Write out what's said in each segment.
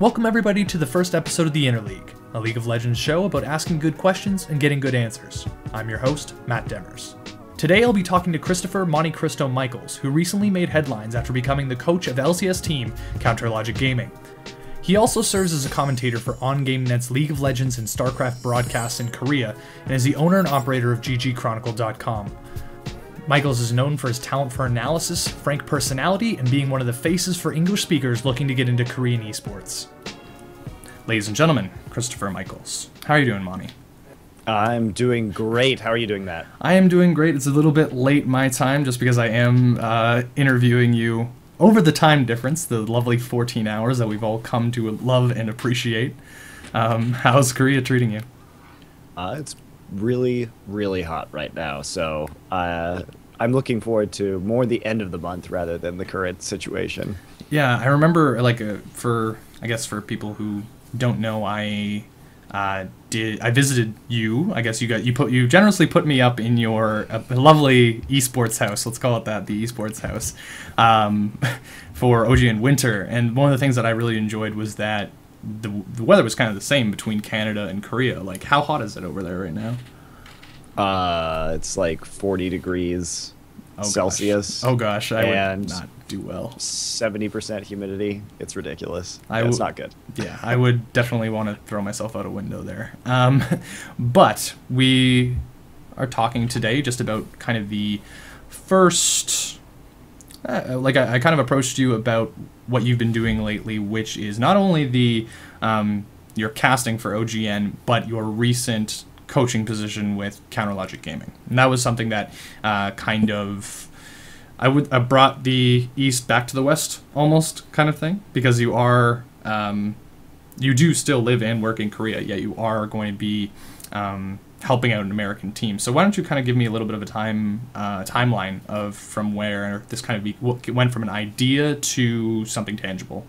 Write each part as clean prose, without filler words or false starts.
Welcome everybody to the first episode of the Interleague, a League of Legends show about asking good questions and getting good answers. I'm your host, Matt Demers. Today I'll be talking to Christopher Monte Cristo Mykles, who recently made headlines after becoming the coach of LCS team Counterlogic Gaming. He also serves as a commentator for OnGameNet's League of Legends and StarCraft broadcasts in Korea, and is the owner and operator of GGChronicle.com. Mykles is known for his talent for analysis, frank personality, and being one of the faces for English speakers looking to get into Korean esports. Ladies and gentlemen, Christopher Mykles. How are you doing, Monty? I'm doing great. How are you doing, Matt? I am doing great. It's a little bit late my time just because I am interviewing you over the time difference, the lovely 14 hours that we've all come to love and appreciate. How's Korea treating you? It's really, really hot right now, so I'm looking forward to more the end of the month rather than the current situation. Yeah, I remember, for people who don't know, I visited you. I guess you generously put me up in your lovely esports house. Let's call it that, the esports house, for OGN Winter. And one of the things that I really enjoyed was that the weather was kind of the same between Canada and Korea. Like, how hot is it over there right now? It's like 40 degrees Celsius. Oh gosh, I would not do well. 70% humidity. It's ridiculous. It's not good. Yeah, I would definitely want to throw myself out a window there. But we are talking today just about kind of the first... I kind of approached you about what you've been doing lately, which is not only the your casting for OGN, but your recent coaching position with Counterlogic Gaming. And that was something that I brought the East back to the West, almost, kind of thing, because you are you do still live and work in Korea, yet you are going to be helping out an American team. So why don't you kind of give me a little bit of a timeline of from where this kind of went from an idea to something tangible?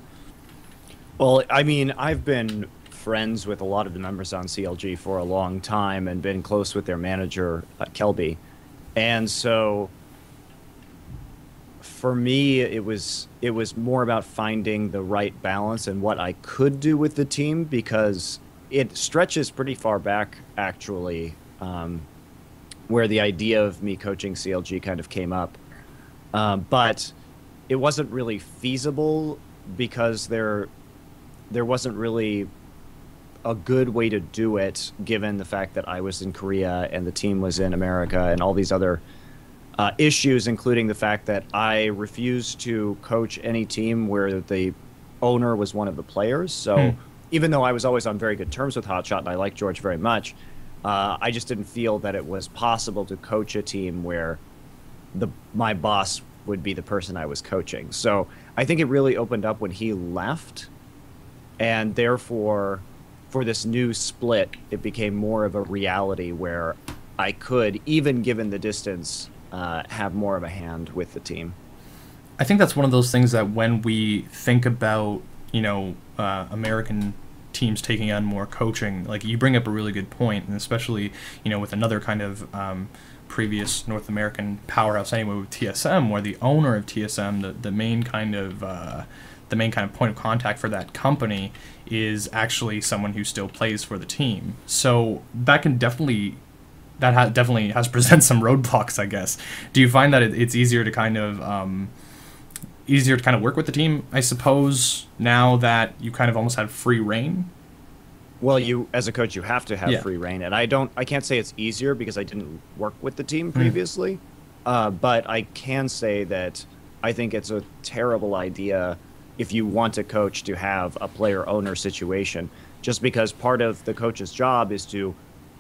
Well, I mean, I've been friends with a lot of the members on CLG for a long time and been close with their manager, Kelby. And so for me, it was more about finding the right balance and what I could do with the team, because it stretches pretty far back, actually, where the idea of me coaching CLG kind of came up. But it wasn't really feasible because there wasn't really a good way to do it, given the fact that I was in Korea and the team was in America and all these other issues, including the fact that I refused to coach any team where the owner was one of the players. So even though I was always on very good terms with Hotshot and I like George very much, I just didn't feel that it was possible to coach a team where my boss would be the person I was coaching. So I think it really opened up when he left, and therefore for this new split, it became more of a reality where I could, even given the distance, have more of a hand with the team. I think that's one of those things that when we think about, American teams taking on more coaching, like, you bring up a really good point, and especially, with another kind of previous North American powerhouse anyway, with TSM, where the owner of TSM, the main kind of point of contact for that company, is actually someone who still plays for the team. So that can definitely has present some roadblocks, I guess. Do you find that it's easier to kind of work with the team, I suppose, now that you kind of almost have free reign? Well, you, as a coach, you have to have free reign, and I can't say it's easier because I didn't work with the team previously, but I can say that I think it's a terrible idea if you want a coach to have a player-owner situation, just because part of the coach's job is to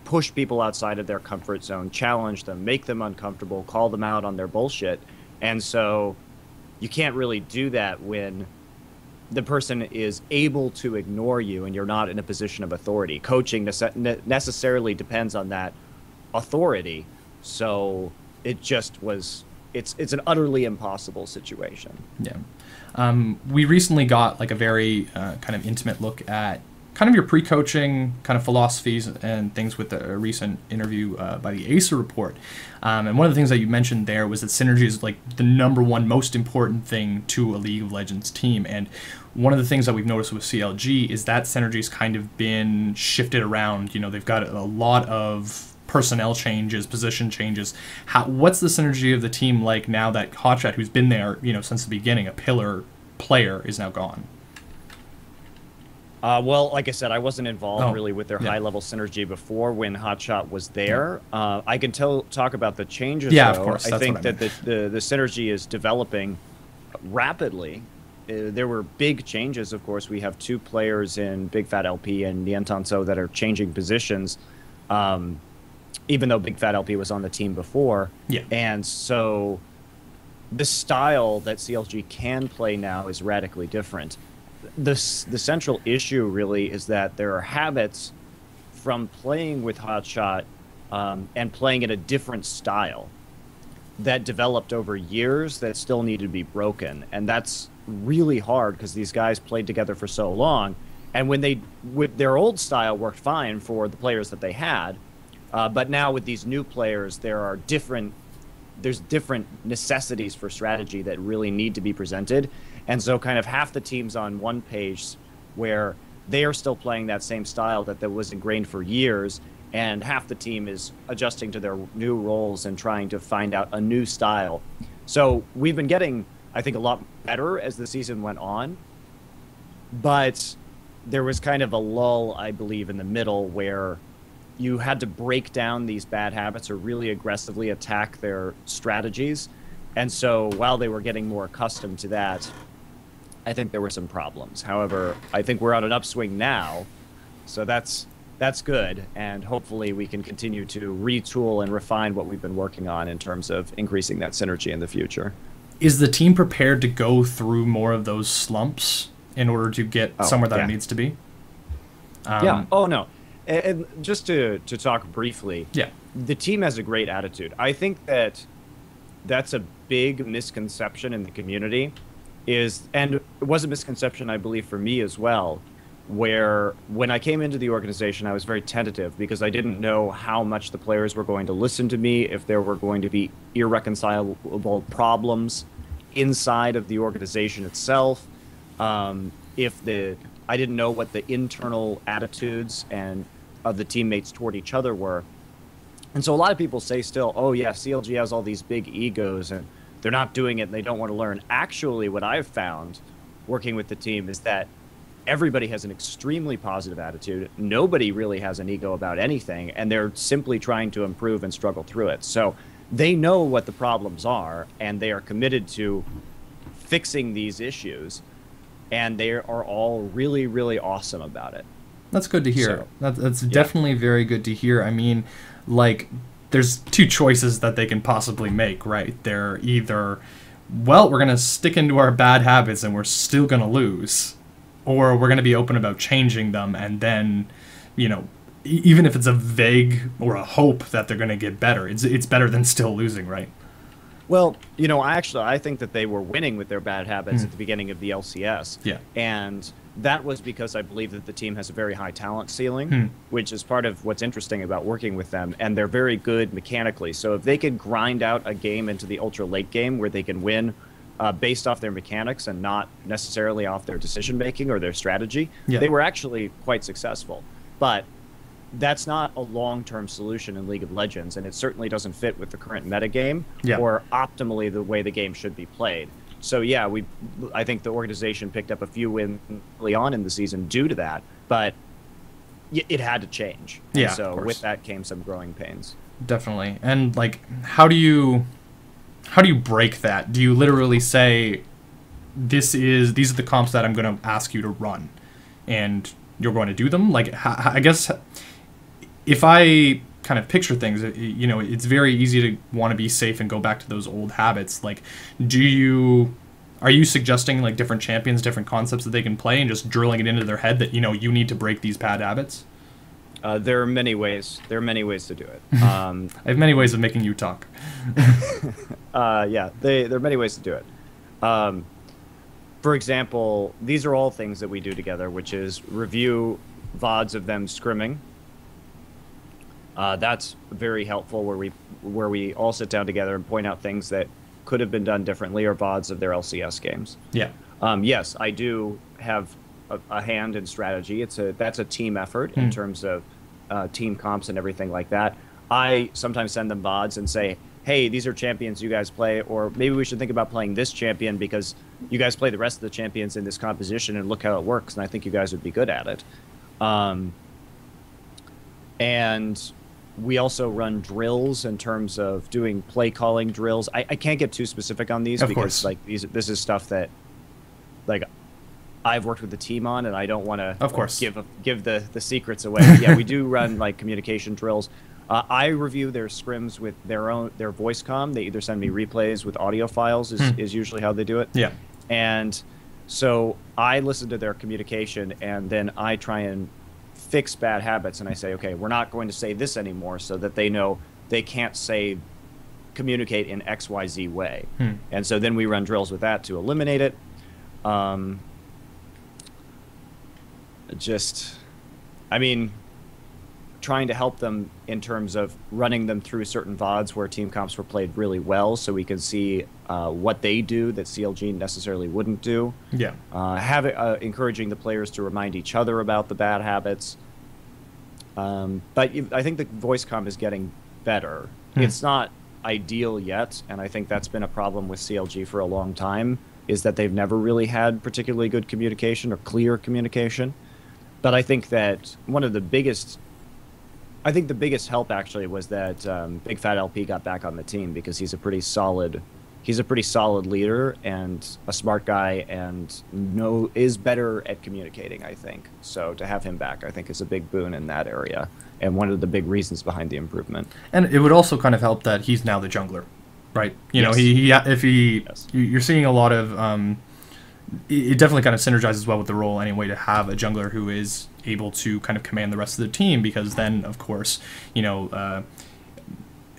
push people outside of their comfort zone, challenge them, make them uncomfortable, call them out on their bullshit. And so you can't really do that when the person is able to ignore you and you're not in a position of authority. Coaching necessarily depends on that authority. So it just was, it's an utterly impossible situation. Yeah. We recently got like a very kind of intimate look at kind of your pre-coaching kind of philosophies and things with a recent interview by the Acer report. And one of the things that you mentioned there was that synergy is like the number one most important thing to a League of Legends team. And one of the things that we've noticed with CLG is that synergy's kind of been shifted around. You know, they've got a lot of personnel changes, position changes. What's the synergy of the team like now that Hotshot, who's been there, you know, since the beginning, a pillar player, is now gone? Well, like I said, I wasn't involved really with their high-level synergy before when Hotshot was there. I can talk about the changes. Yeah, though. of course. I think that the synergy is developing rapidly. There were big changes, of course. We have 2 players in Big Fat LP and Niantanso that are changing positions, even though Big Fat LP was on the team before. Yeah. And so the style that CLG can play now is radically different. The central issue really is that there are habits from playing with Hotshot and playing in a different style that developed over years that still need to be broken. And that's really hard because these guys played together for so long. And with their old style worked fine for the players that they had. But now with these new players, there's different necessities for strategy that really need to be presented. And so kind of half the team's on one page where they are still playing that same style that was ingrained for years, and half the team is adjusting to their new roles and trying to find out a new style. So we've been getting, I think, a lot better as the season went on, but there was kind of a lull, I believe, in the middle where you had to break down these bad habits or really aggressively attack their strategies. And so while they were getting more accustomed to that, I think there were some problems. However, I think we're on an upswing now, so that's good, and hopefully we can continue to retool and refine what we've been working on in terms of increasing that synergy in the future. Is the team prepared to go through more of those slumps in order to get somewhere that it needs to be? Yeah. Oh, no. And just to talk briefly, the team has a great attitude. I think that's a big misconception in the community, and it was a misconception, I believe, for me as well, where when I came into the organization, I was very tentative because I didn't know how much the players were going to listen to me, if there were going to be irreconcilable problems inside of the organization itself, I didn't know what the internal attitudes and of the teammates toward each other were. And so a lot of people say still, oh yeah, CLG has all these big egos and they're not doing it and they don't want to learn. Actually, what I've found working with the team is that everybody has an extremely positive attitude. Nobody really has an ego about anything, and they're simply trying to improve and struggle through it. So they know what the problems are, and they are committed to fixing these issues, and they are all really, really awesome about it. That's good to hear. That's definitely very good to hear. I mean, like, there's 2 choices that they can possibly make, right? They're either, well, we're going to stick into our bad habits and we're still going to lose, or we're going to be open about changing them, and then, you know, even if it's a vague or a hope that they're going to get better, it's better than still losing, right? Well, you know, I think that they were winning with their bad habits at the beginning of the LCS. Yeah. And that was because I believe that the team has a very high talent ceiling, which is part of what's interesting about working with them. And they're very good mechanically. So if they could grind out a game into the ultra late game where they can win based off their mechanics and not necessarily off their decision making or their strategy, they were actually quite successful. But that's not a long-term solution in League of Legends, and it certainly doesn't fit with the current metagame or optimally the way the game should be played. So yeah, I think the organization picked up a few wins early on in the season due to that, but it had to change. And so with that came some growing pains. Definitely. And like, how do you break that? Do you literally say, these are the comps that I'm going to ask you to run, and you're going to do them? Like, I guess if I kind of picture things, you know, it's very easy to want to be safe and go back to those old habits. Like, are you suggesting like different champions, different concepts that they can play, and just drilling it into their head that, you know, you need to break these bad habits? There are many ways. There are many ways to do it. I have many ways of making you talk. Yeah, there are many ways to do it. For example, these are all things that we do together, which is review VODs of them scrimming. That's very helpful, where we all sit down together and point out things that could have been done differently, or VODs of their LCS games. Yeah. Yes, I do have a hand in strategy. That's a team effort in terms of team comps and everything like that. I sometimes send them VODs and say, hey, these are champions you guys play, or maybe we should think about playing this champion because you guys play the rest of the champions in this composition and look how it works, and I think you guys would be good at it. And we also run drills in terms of doing play calling drills. I can't get too specific on these because like this is stuff that like I've worked with the team on, and I don't want to give the secrets away. But yeah, we do run like communication drills. I review their scrims with their voice comm. They either send me replays with audio files is usually how they do it. Yeah. And so I listen to their communication, and then I try and fix bad habits, and I say, okay, we're not going to say this anymore, so that they know they can't communicate in XYZ way. And so then we run drills with that to eliminate it. I mean, trying to help them in terms of running them through certain VODs where team comps were played really well, so we can see what they do that CLG necessarily wouldn't do. Yeah. Encouraging the players to remind each other about the bad habits. But I think the voice comm is getting better. It's not ideal yet, and I think that's been a problem with CLG for a long time, is that they've never really had particularly good communication or clear communication. But I think that the biggest help actually was that Big Fat LP got back on the team, because he's a pretty solid leader and a smart guy, and is better at communicating, I think. So to have him back, I think, is a big boon in that area, and one of the big reasons behind the improvement. And it would also kind of help that he's now the jungler, right? You know, you're seeing a lot of it definitely kind of synergizes well with the role anyway, to have a jungler who is able to kind of command the rest of the team, because then, of course, you know,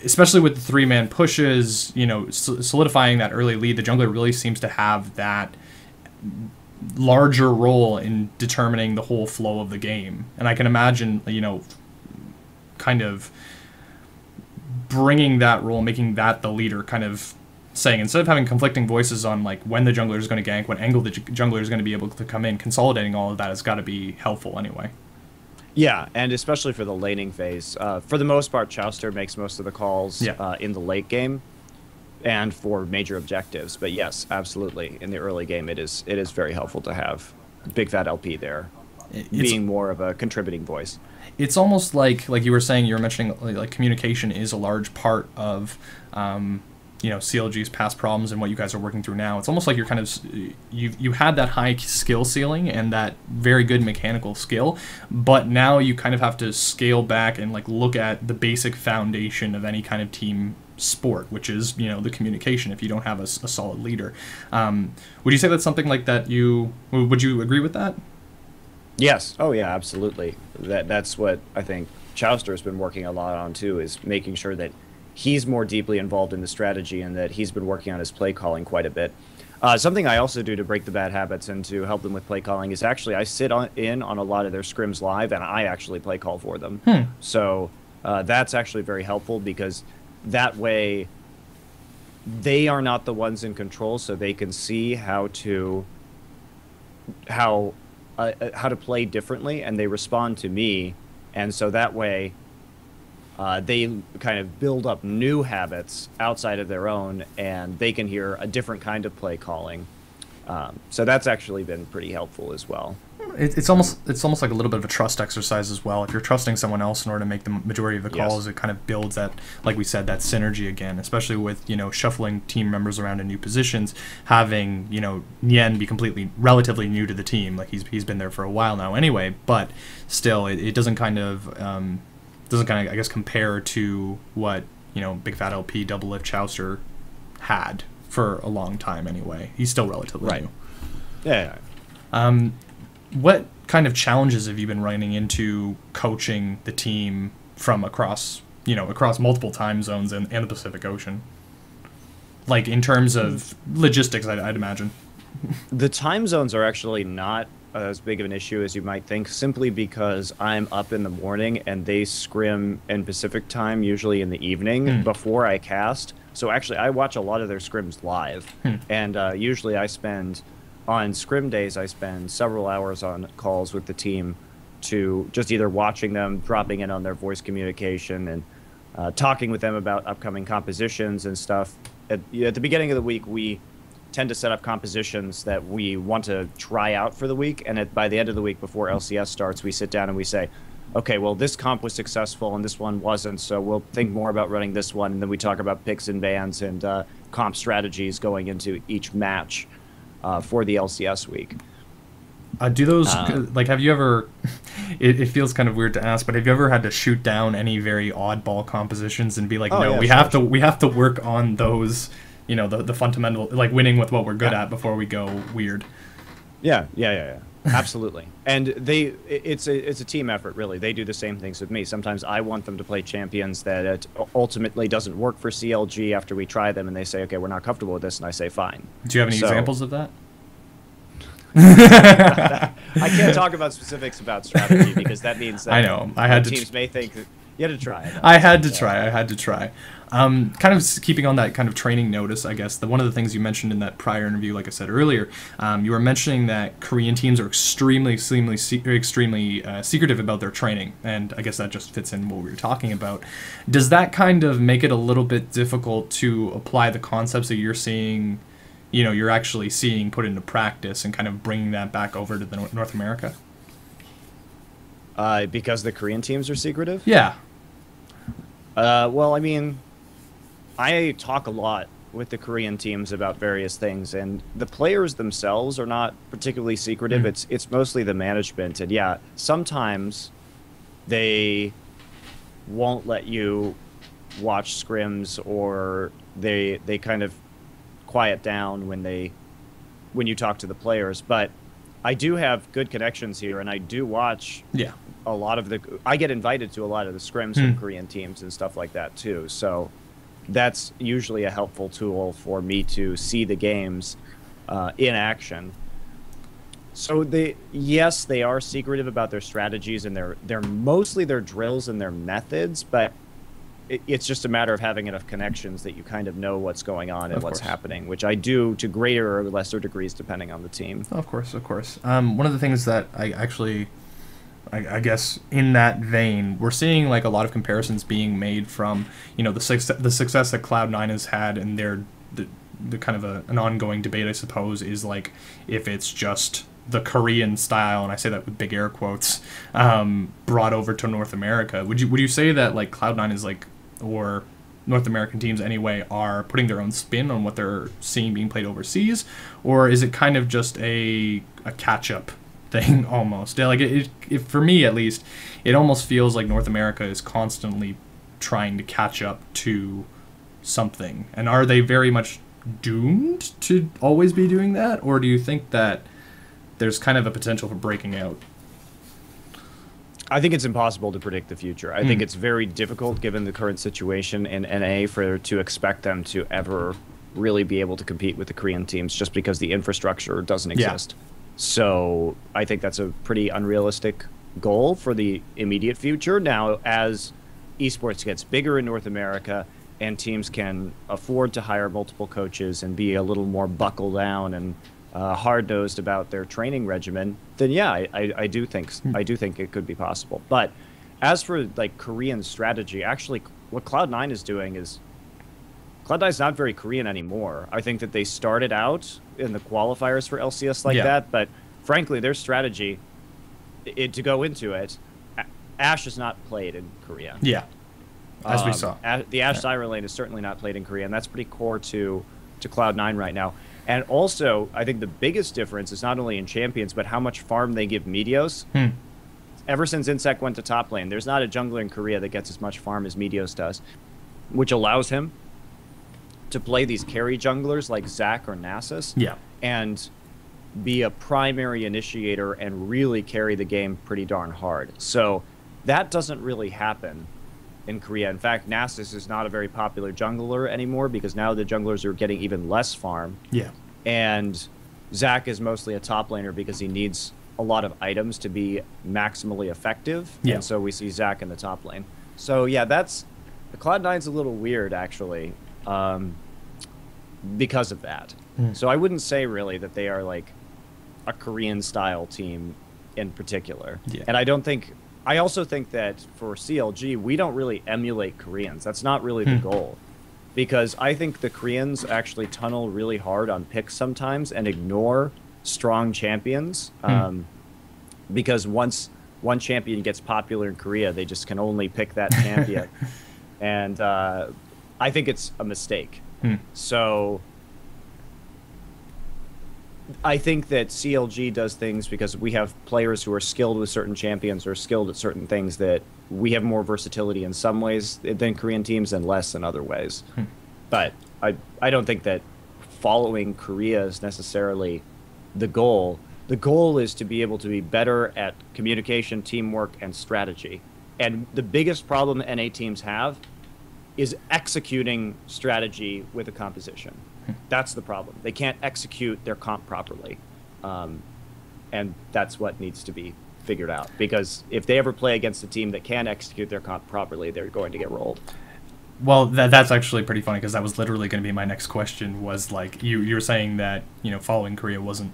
especially with the 3-man pushes, you know, solidifying that early lead, the jungler really seems to have that larger role in determining the whole flow of the game. And I can imagine, you know, kind of bringing that role, making that the leader, kind of saying, instead of having conflicting voices on like when the jungler is going to gank, what angle the jungler is going to be able to come in, consolidating all of that has got to be helpful anyway. Yeah, and especially for the laning phase. For the most part, Chowster makes most of the calls in the late game and for major objectives. But yes, absolutely, in the early game, it is very helpful to have Big Fat LP there, being more of a contributing voice. It's almost like you were saying, you were mentioning like communication is a large part of you know, CLG's past problems and what you guys are working through now. It's almost like you're kind of, you had that high skill ceiling and that very good mechanical skill, but now you kind of have to scale back and like look at the basic foundation of any kind of team sport, which is, you know, the communication, if you don't have a solid leader. Would you say that's something like that would you agree with that? Yes. Oh yeah, absolutely. That's what I think Chowster has been working a lot on too, is making sure that he's more deeply involved in the strategy, and that he's been working on his play calling quite a bit. Something I also do to break the bad habits and to help them with play calling is actually I sit in on a lot of their scrims live, and I actually play call for them. So that's actually very helpful, because that way they are not the ones in control, so they can see how to play differently, and they respond to me, and so that way they kind of build up new habits outside of their own, and they can hear a different kind of play calling. So that's actually been pretty helpful as well. It's almost like a little bit of a trust exercise as well. If you're trusting someone else in order to make the majority of the calls, it kind of builds that, like we said, that synergy again, especially with, you know, shuffling team members around in new positions, having, you know, Nien be relatively new to the team. Like he's been there for a while now anyway, but still it doesn't kind of I guess compare to what, you know, Big Fat LP Double Lift Chowster had for a long time anyway. He's still relatively new. Yeah. What kind of challenges have you been running into coaching the team from across multiple time zones and the Pacific Ocean? Like in terms of logistics, I'd imagine. The time zones are actually not as big of an issue as you might think, simply because I'm up in the morning and they scrim in Pacific time, usually in the evening before I cast. So actually, I watch a lot of their scrims live, and usually on scrim days, I spend several hours on calls with the team to just either watching them, dropping in on their voice communication, and talking with them about upcoming compositions and stuff. At the beginning of the week, we tend to set up compositions that we want to try out for the week, and by the end of the week, before LCS starts, we sit down and we say, okay, well, this comp was successful and this one wasn't, so we'll think more about running this one, and then we talk about picks and bans and comp strategies going into each match for the LCS week. Do those like, have you ever it feels kind of weird to ask, but have you ever had to shoot down any very oddball compositions and be like, no, we have to work on those, you know, the fundamental, like winning with what we're good at before we go weird? Yeah. Absolutely. And it's a team effort, really. They do the same things with me. Sometimes I want them to play champions that it ultimately doesn't work for CLG after we try them, and they say, okay, we're not comfortable with this, and I say, fine. Do you have any examples of that? I can't talk about specifics about strategy because that means that I know teams may think that you had to try. I had to try. Kind of keeping on that kind of training notice, I guess, one of the things you mentioned in that prior interview, like I said earlier, you were mentioning that Korean teams are extremely secretive about their training, and I guess that just fits in what we were talking about. Does that kind of make it a little bit difficult to apply the concepts that you're seeing, you know, you're actually seeing put into practice and kind of bringing that back over to the North America? Because the Korean teams are secretive? Yeah. Well, I mean, I talk a lot with the Korean teams about various things, and the players themselves are not particularly secretive. It's mostly the management, and yeah, sometimes they won't let you watch scrims, or they kind of quiet down when you talk to the players. But I do have good connections here, and I do watch a lot of I get invited to a lot of the scrims from Korean teams and stuff like that too. So that's usually a helpful tool for me to see the games in action. So they are secretive about their strategies, and they're mostly their drills and their methods, but it's just a matter of having enough connections that you kind of know what's going on and what's happening, which I do to greater or lesser degrees depending on the team. Of course. One of the things that I guess in that vein, we're seeing like a lot of comparisons being made from, you know, the success that Cloud9 has had, and the kind of an ongoing debate, I suppose, is like if it's just the Korean style, and I say that with big air quotes, brought over to North America. Would you say that like Cloud9 is like, or North American teams anyway, are putting their own spin on what they're seeing being played overseas, or is it kind of just a catch-up thing almost? Like for me at least, it almost feels like North America is constantly trying to catch up to something. And are they very much doomed to always be doing that, or do you think that there's kind of a potential for breaking out? I think it's impossible to predict the future. I think it's very difficult, given the current situation in NA, to expect them to ever really be able to compete with the Korean teams, just because the infrastructure doesn't exist. So I think that's a pretty unrealistic goal for the immediate future. Now, as esports gets bigger in North America and teams can afford to hire multiple coaches and be a little more buckled down and hard-nosed about their training regimen, then yeah, I do think it could be possible. But as for like Korean strategy, actually, what Cloud9 is doing is Cloud9 is not very Korean anymore. I think that they started out in the qualifiers for LCS like that, but frankly, their strategy, to go into it, Ashe is not played in Korea. Yeah, as we saw. The Ashe Siren lane is certainly not played in Korea, and that's pretty core to Cloud9 right now. And also, I think the biggest difference is not only in champions, but how much farm they give Meteos. Ever since Insec went to top lane, there's not a jungler in Korea that gets as much farm as Meteos does, which allows him to play these carry junglers like Zac or Nasus, and be a primary initiator and really carry the game pretty darn hard. So that doesn't really happen in Korea. In fact, Nasus is not a very popular jungler anymore, because now the junglers are getting even less farm. And Zac is mostly a top laner because he needs a lot of items to be maximally effective. Yeah. And so we see Zach in the top lane. So yeah, the Cloud9's a little weird actually, because of that. So I wouldn't say really that they are like a Korean style team in particular. Yeah. And I also think that for CLG, we don't really emulate Koreans. That's not really the goal. Because I think the Koreans actually tunnel really hard on picks sometimes and ignore strong champions. Because once one champion gets popular in Korea, they just can only pick that champion. And I think it's a mistake. So I think that CLG does things because we have players who are skilled with certain champions or skilled at certain things that we have more versatility in some ways than Korean teams and less in other ways. But I don't think that following Korea is necessarily the goal. The goal is to be able to be better at communication, teamwork, and strategy. And the biggest problem NA teams have is executing strategy with a composition. That's the problem. They can't execute their comp properly. And that's what needs to be figured out. Because if they ever play against a team that can execute their comp properly, they're going to get rolled. Well, that's actually pretty funny because that was literally going to be my next question. Was like you were saying that following Korea wasn't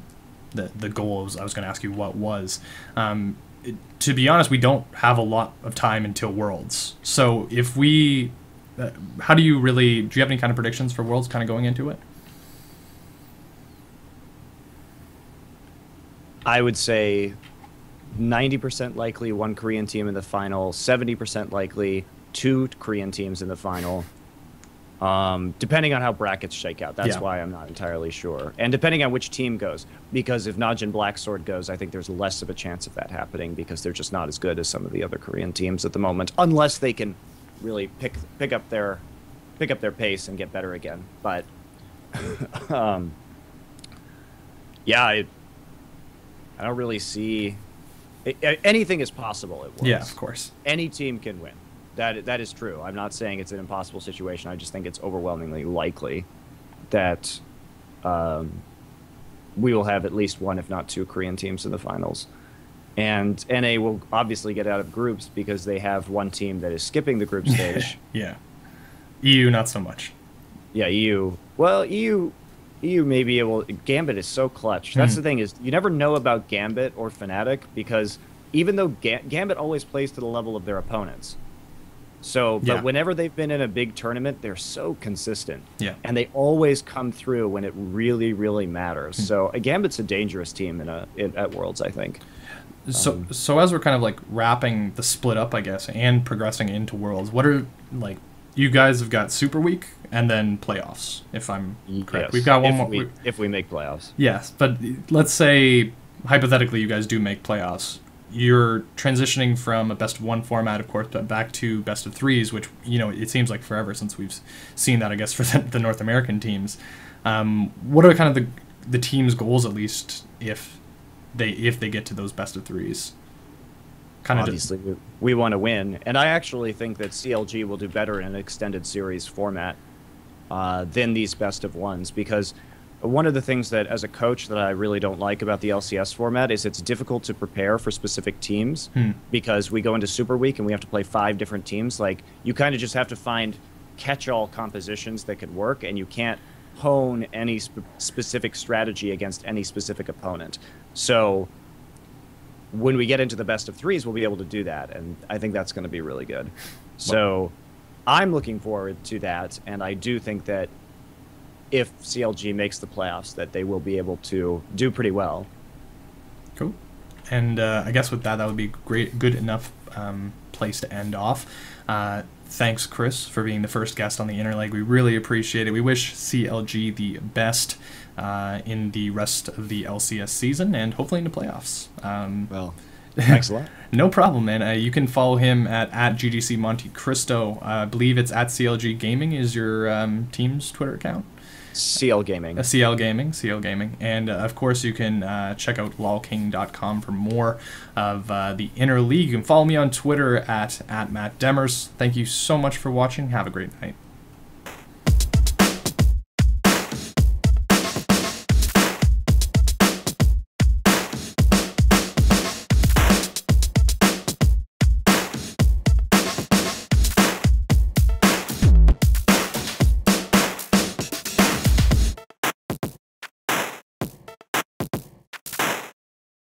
the goal. I was going to ask you what was. To be honest, we don't have a lot of time until Worlds. So if we how do you have any kind of predictions for Worlds kind of going into it? I would say 90% likely one Korean team in the final, 70% likely two Korean teams in the final, depending on how brackets shake out. That's why I'm not entirely sure. And depending on which team goes. Because if Najin Blacksword goes, I think there's less of a chance of that happening because they're just not as good as some of the other Korean teams at the moment, unless they can really pick up their pace and get better again. But yeah, I don't really see anything is possible at Worlds. Yeah, of course. Any team can win. That is true. I'm not saying it's an impossible situation. I just think it's overwhelmingly likely that we will have at least one, if not two, Korean teams in the finals. And NA will obviously get out of groups because they have one team that is skipping the group stage. Yeah. EU, not so much. Yeah, EU. Well, EU may be able... Gambit is so clutch. That's the thing is, you never know about Gambit or Fnatic because even though Gambit always plays to the level of their opponents. So, but whenever they've been in a big tournament, they're so consistent. Yeah. And they always come through when it really, really matters. So, Gambit's a dangerous team at Worlds, I think. So as we're kind of like wrapping the split up, I guess, and progressing into Worlds, what are like you guys have got Super Week and then playoffs, if I'm correct. Yes, we've got one more. If we make playoffs. Yes, but let's say hypothetically you guys do make playoffs. You're transitioning from a best of one format, of course, but back to best of threes, which it seems like forever since we've seen that. I guess for the North American teams, what are kind of the team's goals, at least if they get to those best of threes? Obviously, we want to win, and I actually think that CLG will do better in an extended series format than these best of ones, because one of the things that, as a coach, that I really don't like about the LCS format is it's difficult to prepare for specific teams because we go into Super Week and we have to play 5 different teams. Like, you kind of just have to find catch-all compositions that could work, and you can't hone any specific strategy against any specific opponent. So when we get into the best of threes, we'll be able to do that, and I think that's going to be really good. So I'm looking forward to that, and I do think that if CLG makes the playoffs, that they will be able to do pretty well. Cool. And I guess with that would be good enough place to end off. Thanks, Chris, for being the first guest on the Interleague. We really appreciate it. We wish CLG the best in the rest of the LCS season and hopefully in the playoffs. Well, thanks a lot. No problem, man. You can follow him at GGC Monte Cristo. I believe it's at CLG Gaming is your team's Twitter account. CL Gaming. CL Gaming. And, of course, you can check out lolking.com for more of the Interleague. You can follow me on Twitter at Matt Demers. Thank you so much for watching. Have a great night.